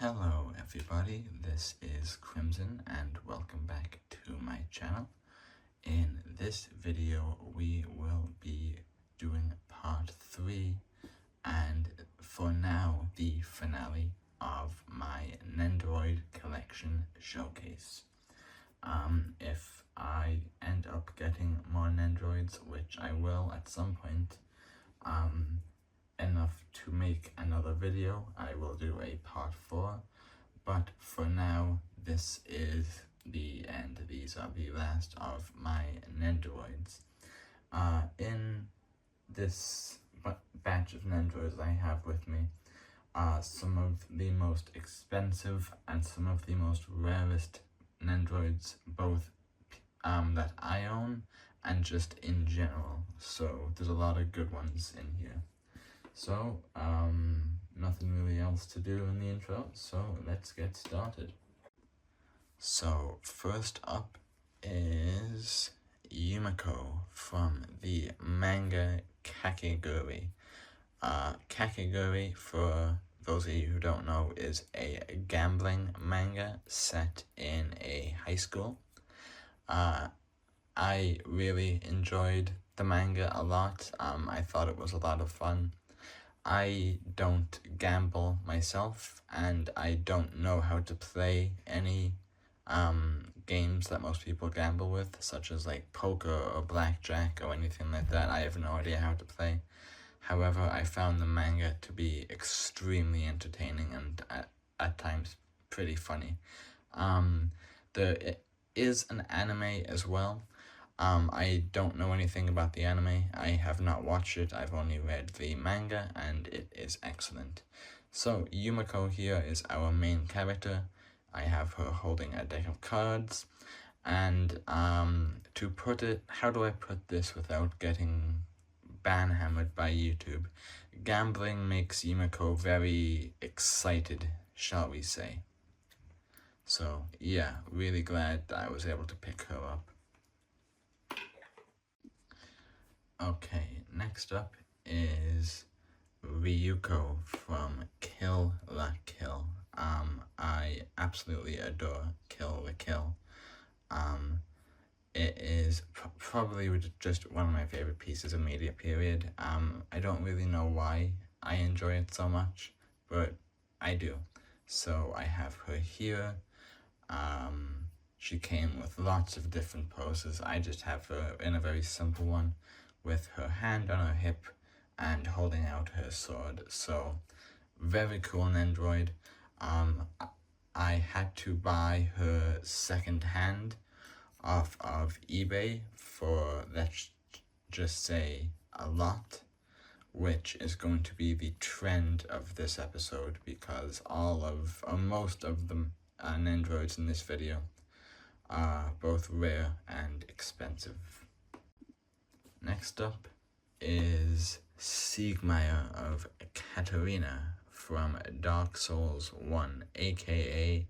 Hello everybody, this is Crimson and welcome back to my channel. In this video we will be doing part 3 and for now the finale of my Nendoroid collection showcase. If I end up getting more Nendoroids, which I will at some point, enough to make another video, I will do a part 4, but for now this is the end. These are the last of my Nendoroids. In this batch of Nendoroids I have with me some of the most expensive and some of the most rarest Nendoroids, both that I own and just in general, so there's a lot of good ones in here. So, nothing really else to do in the intro, so let's get started. So, first up is Yumiko from the manga Kakegurui. Kakegurui, for those of you who don't know, is a gambling manga set in a high school. I really enjoyed the manga a lot. I thought it was a lot of fun. I don't gamble myself, and I don't know how to play any games that most people gamble with, such as like poker or blackjack or anything like that. I have no idea how to play. However, I found the manga to be extremely entertaining and at times pretty funny. There is an anime as well. I don't know anything about the anime. I have not watched it. I've only read the manga and it is excellent. So Yumiko here is our main character. I have her holding a deck of cards, and to put it, how do I put this without getting ban-hammered by YouTube? Gambling makes Yumiko very excited, shall we say. So yeah, really glad that I was able to pick her up. Okay, next up is Ryuko from Kill la Kill. I absolutely adore Kill la Kill. It is probably just one of my favorite pieces of media, period. I don't really know why I enjoy it so much, but I do. So I have her here. She came with lots of different poses. I just have her in a very simple one, with her hand on her hip and holding out her sword. So, very cool Nendoroid. I had to buy her second hand off of eBay for, let's just say, a lot, which is going to be the trend of this episode, because most of the Nendoroids in this video are both rare and expensive. Next up is Siegmeyer of Katarina from Dark Souls 1, aka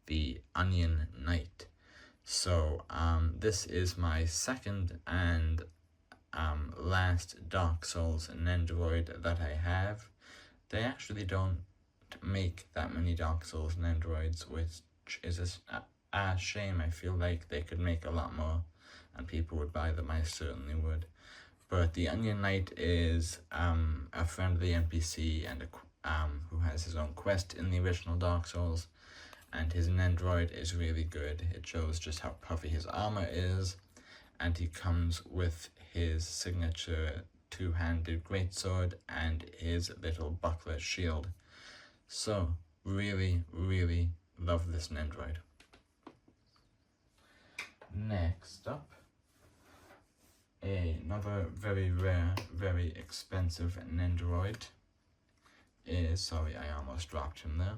the Onion Knight. So, this is my second and last Dark Souls Nendoroid that I have. They actually don't make that many Dark Souls Nendoroids, which is a shame. I feel like they could make a lot more and people would buy them. I certainly would. But the Onion Knight is a friendly NPC and who has his own quest in the original Dark Souls, and his Nendoroid is really good. It shows just how puffy his armor is, and he comes with his signature two-handed greatsword and his little buckler shield. So, really, really love this Nendoroid. Next up, another very rare, very expensive Nendoroid is, sorry, I almost dropped him there,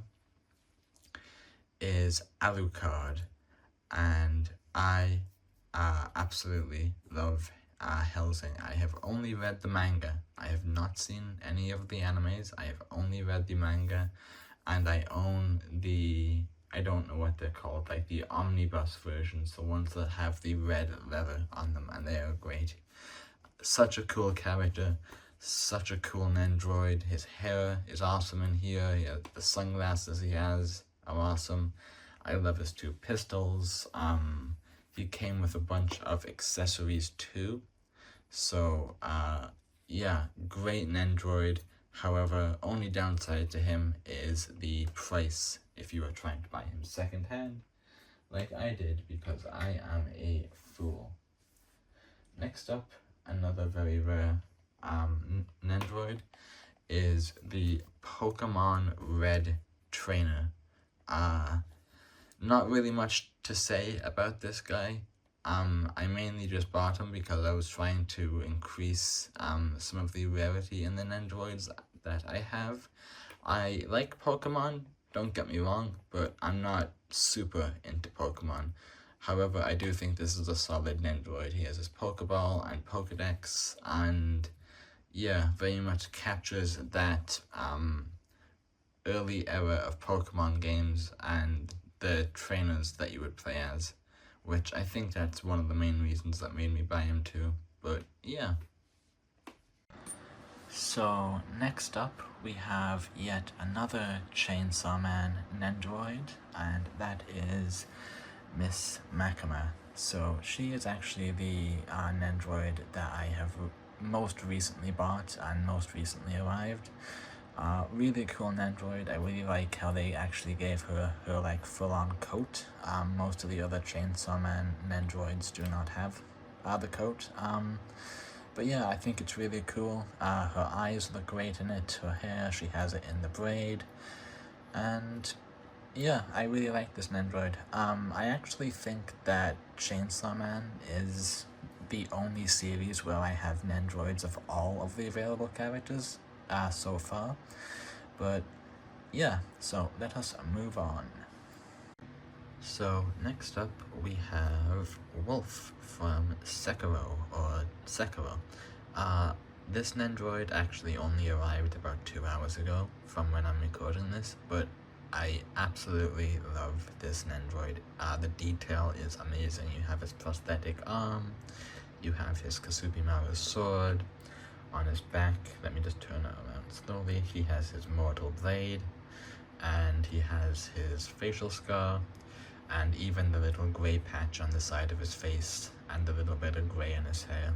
is Alucard, and I absolutely love Hellsing. I have only read the manga. I have not seen any of the animes. I have only read the manga, and I own the, I don't know what they're called, like the omnibus versions, the ones that have the red leather on them, and they are great. Such a cool character. Such a cool Nendoroid. His hair is awesome in here. The sunglasses he has are awesome. I love his two pistols. He came with a bunch of accessories too. So, yeah, great Nendoroid. However, only downside to him is the price if you are trying to buy him secondhand, like I did, because I am a fool. Next up, another very rare Nendoroid is the Pokemon Red Trainer. Not really much to say about this guy. I mainly just bought him because I was trying to increase some of the rarity in the Nendoroids that I have. I like Pokemon, don't get me wrong, but I'm not super into Pokemon. However, I do think this is a solid Nendoroid. He has his Pokeball and Pokedex, and yeah, very much captures that early era of Pokemon games and the trainers that you would play as, which I think that's one of the main reasons that made me buy him too. But yeah. So next up we have yet another Chainsaw Man Nendoroid, and that is Miss Makima. So she is actually the Nendoroid that I have most recently bought and most recently arrived. Really cool Nendoroid. I really like how they actually gave her like full-on coat. Most of the other Chainsaw Man Nendoroids do not have the coat. But yeah, I think it's really cool. Her eyes look great in it. Her hair, she has it in the braid, and yeah, I really like this Nendoroid. I actually think that Chainsaw Man is the only series where I have Nendoroids of all of the available characters so far. But yeah, so let us move on. So next up we have Wolf from Sekiro, or Sekiro. This Nendoroid actually only arrived about 2 hours ago from when I'm recording this, but I absolutely love this Nendoroid. The detail is amazing. You have his prosthetic arm, you have his Kasubimaru sword on his back. Let me just turn it around slowly. He has his mortal blade, and he has his facial scar, and even the little grey patch on the side of his face, and a little bit of grey in his hair.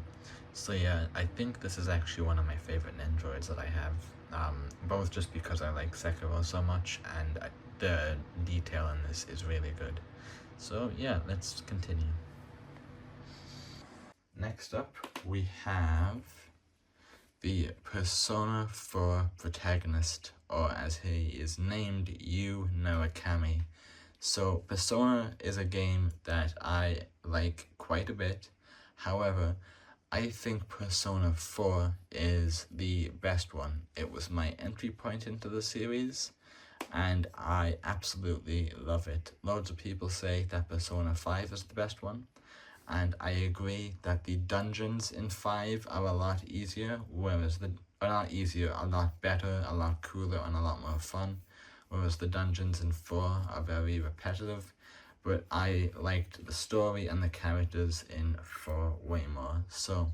So yeah, I think this is actually one of my favorite Nendoroids that I have, both just because I like Sekiro so much, and the detail in this is really good. So yeah, let's continue. Next up, we have the Persona 4 protagonist, or as he is named, Yu Noakami. So Persona is a game that I like quite a bit. However, I think Persona 4 is the best one. It was my entry point into the series, and I absolutely love it. Loads of people say that Persona 5 is the best one, and I agree that the dungeons in 5 are a lot easier, whereas a lot better, a lot cooler, and a lot more fun, whereas the dungeons in 4 are very repetitive. But I liked the story and the characters in 4 way more. So,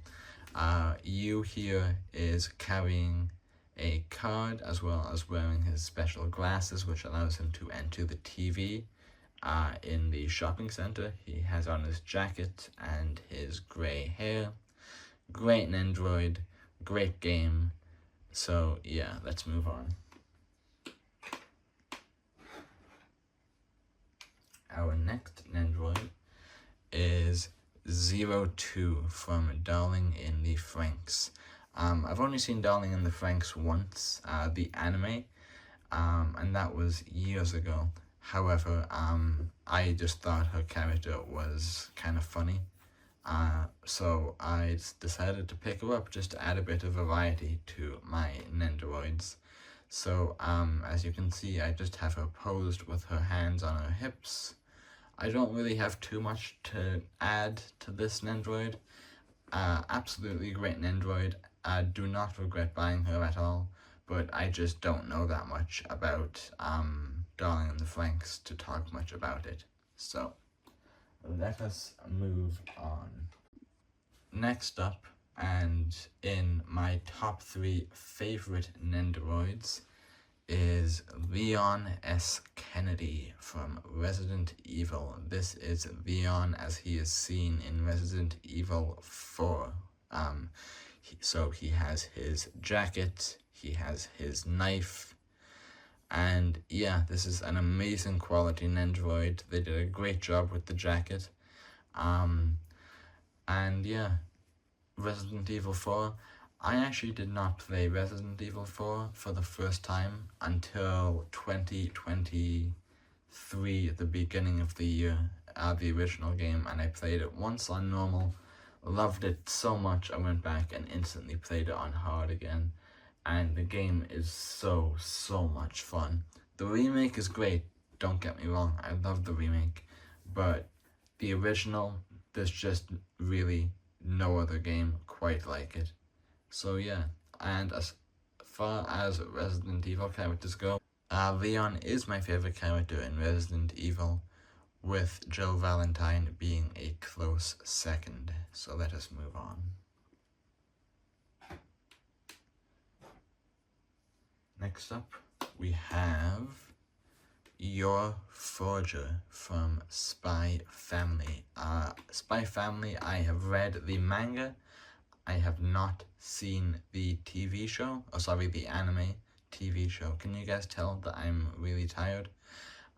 Yu here is carrying a card as well as wearing his special glasses, which allows him to enter the TV in the shopping center. He has on his jacket and his grey hair. Great Nendoroid, great game. So yeah, let's move on. Our next Nendoroid is 02 from Darling in the Franxx. I've only seen Darling in the Franxx once, the anime, and that was years ago. However, I just thought her character was kind of funny, so I decided to pick her up just to add a bit of variety to my Nendoroids. So, as you can see, I just have her posed with her hands on her hips. I don't really have too much to add to this Nendoroid. Absolutely great Nendoroid. Do not regret buying her at all, but I just don't know that much about Darling in the Franxx to talk much about it. So, let us move on. Next up, And in my top 3 favorite Nendoroids is Leon S. Kennedy from Resident Evil. This is Leon as he is seen in Resident Evil 4. So he has his jacket, he has his knife, and yeah, this is an amazing quality Nendoroid. They did a great job with the jacket. And yeah, Resident Evil 4. I actually did not play Resident Evil 4 for the first time until 2023, at the beginning of the year, the original game, and I played it once on normal, loved it so much I went back and instantly played it on hard again, and the game is so much fun. The remake is great, don't get me wrong, I love the remake, but the original, there's just really no other game quite like it. So yeah, and as far as Resident Evil characters go, Leon is my favorite character in Resident Evil, with Jill Valentine being a close second. So let us move on. Next up, we have Your Forger from Spy Family. Spy Family, I have read the manga. I have not seen the TV show, the anime TV show. Can you guys tell that I'm really tired?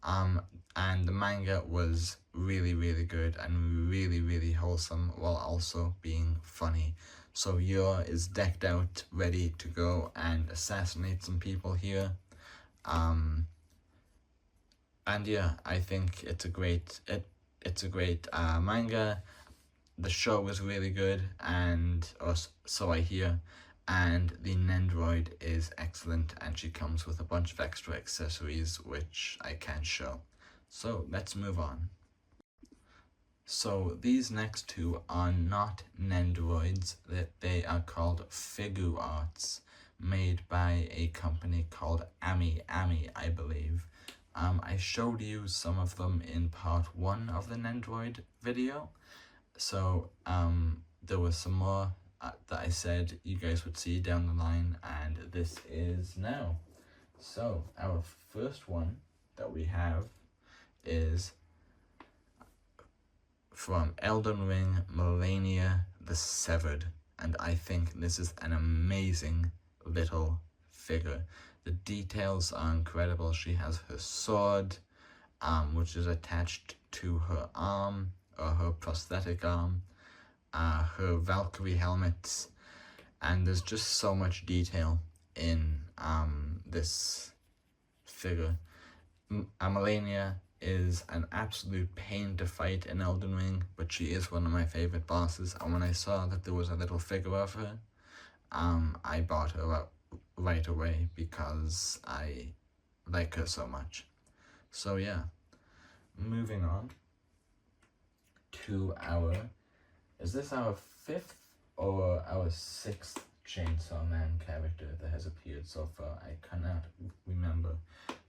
And the manga was really good and really wholesome while also being funny. So Yor is decked out, ready to go and assassinate some people here. And yeah, I think it's a great manga. The show was really good, or so I hear, and the Nendoroid is excellent, and she comes with a bunch of extra accessories which I can't show. So let's move on. So these next two are not Nendoroids, they are called figure arts, made by a company called Ami, I believe. I showed you some of them in part 1 of the Nendoroid video. So there was some more that I said you guys would see down the line, and this is now. So our first one that we have is from Elden Ring Malenia the Severed, and I think this is an amazing little figure. The details are incredible. She has her sword, which is attached to her arm, or her prosthetic arm, her Valkyrie helmets, and there's just so much detail in this figure. Malenia is an absolute pain to fight in Elden Ring, but she is one of my favorite bosses, and when I saw that there was a little figure of her, I bought her up right away because I like her so much. So yeah, moving on to is this our 5th or our 6th Chainsaw Man character that has appeared so far? I cannot remember.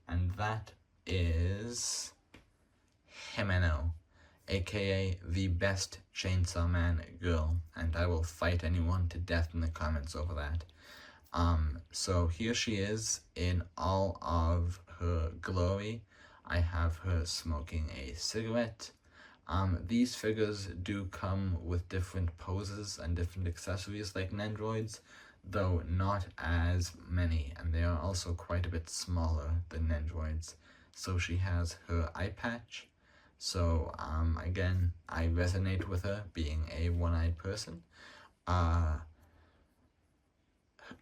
And that is Himeno, aka the best Chainsaw Man girl, and I will fight anyone to death in the comments over that. So here she is in all of her glory. I have her smoking a cigarette. These figures do come with different poses and different accessories like Nendoroids, though not as many, and they are also quite a bit smaller than Nendoroids. So she has her eye patch. So again, I resonate with her being a one-eyed person.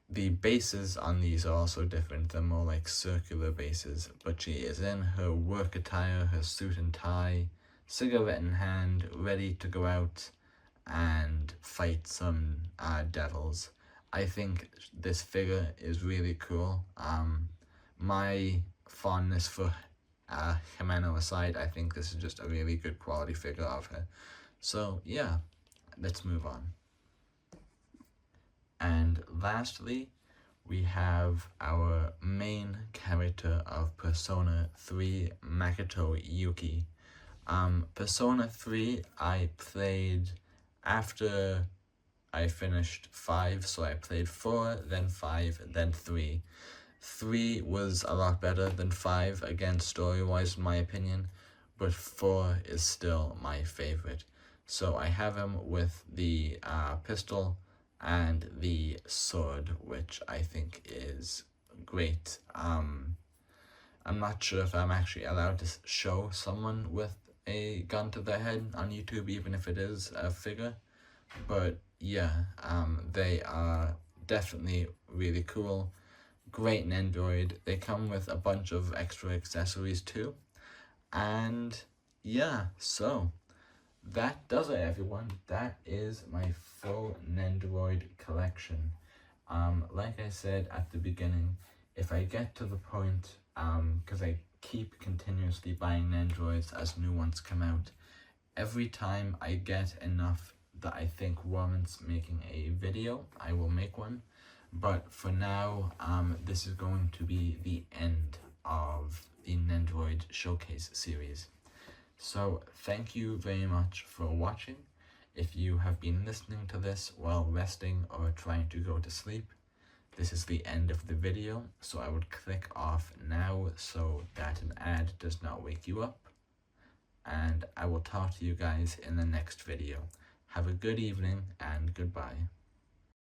The bases on these are also different. They're more like circular bases, but she is in her work attire, her suit and tie, cigarette in hand, ready to go out and fight some devils. I think this figure is really cool. My fondness for Himeno aside, I think this is just a really good quality figure of her. So yeah, let's move on. And lastly, we have our main character of Persona 3, Makoto Yuki. Persona 3 I played after I finished 5, so I played 4, then 5, then 3. 3 was a lot better than 5, again story-wise in my opinion, but 4 is still my favorite. So I have him with the pistol and the sword, which I think is great. I'm not sure if I'm actually allowed to show someone with a gun to their head on YouTube, even if it is a figure. But yeah, they are definitely really cool. Great Nendoroid. They come with a bunch of extra accessories too. And yeah, so that does it, everyone. That is my full Nendoroid collection. Like I said at the beginning, if I get to the point, because I keep continuously buying Nendoroids as new ones come out, every time I get enough that I think warrants making a video, I will make one. But for now, this is going to be the end of the Nendoroid Showcase series. So thank you very much for watching. If you have been listening to this while resting or trying to go to sleep, this is the end of the video, so I would click off now so that an ad does not wake you up. And I will talk to you guys in the next video. Have a good evening and goodbye.